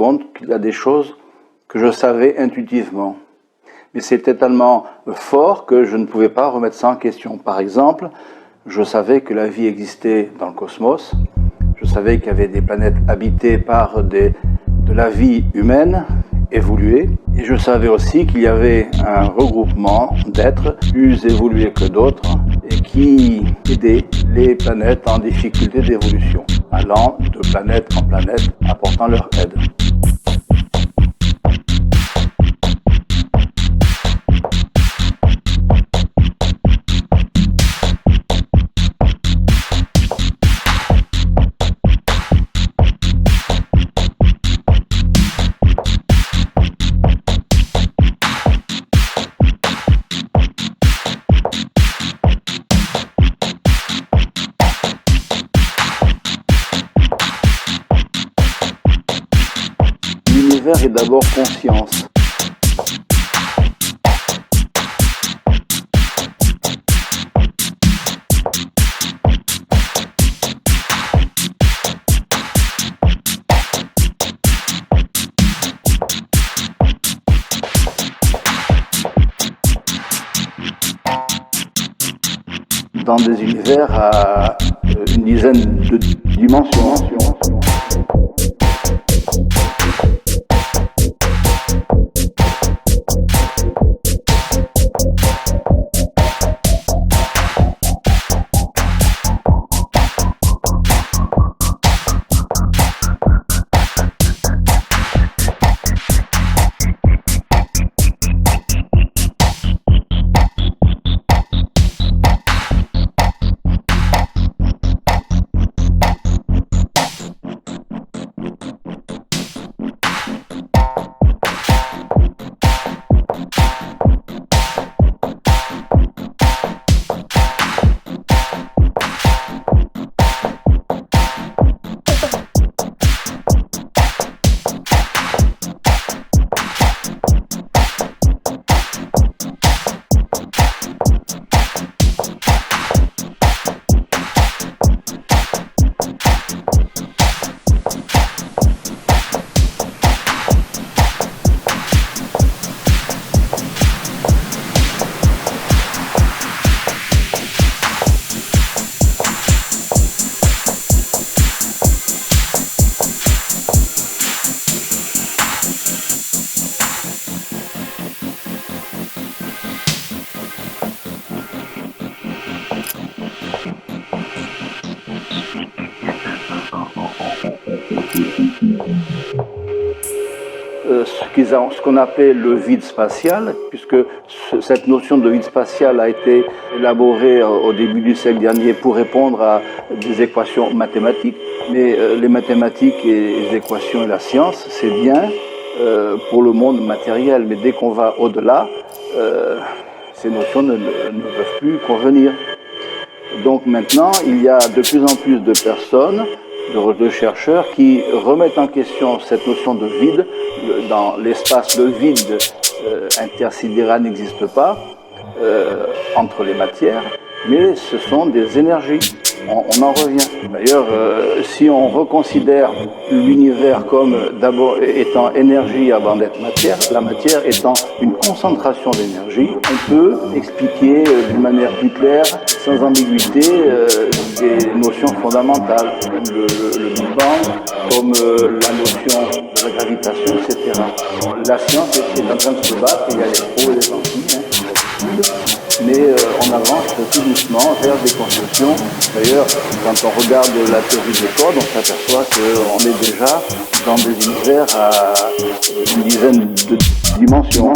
compte qu'il y a des choses que je savais intuitivement. Mais c'était tellement fort que je ne pouvais pas remettre ça en question. Par exemple, je savais que la vie existait dans le cosmos. Je savais qu'il y avait des planètes habitées par de la vie humaine évoluée. Et je savais aussi qu'il y avait un regroupement d'êtres plus évolués que d'autres et qui aidaient les planètes en difficulté d'évolution, allant de planète en planète, apportant leur aide. L'univers est d'abord conscience. Dans des univers à une dizaine de dimensions. Ce qu'on appelait le vide spatial, puisque cette notion de vide spatial a été élaborée au début du siècle dernier pour répondre à des équations mathématiques. Mais les mathématiques et les équations et la science, c'est bien pour le monde matériel. Mais dès qu'on va au-delà, ces notions ne peuvent plus convenir. Donc maintenant, il y a de plus en plus de personnes, de chercheurs qui remettent en question cette notion de vide. Dans l'espace, le vide intersidéral n'existe pas entre les matières, mais ce sont des énergies. On en revient. D'ailleurs, si on reconsidère l'univers comme d'abord étant énergie avant d'être matière, la matière étant une concentration d'énergie, on peut expliquer d'une manière plus claire, sans ambiguïté, des notions fondamentales, comme le Big Bang, comme la notion de la gravitation, etc. La science est en train de se battre, il y a les pros et les anti, mais on avance tout doucement vers des conceptions. D'ailleurs, quand on regarde la théorie des cordes, on s'aperçoit qu'on est déjà dans des univers à une dizaine de dimensions.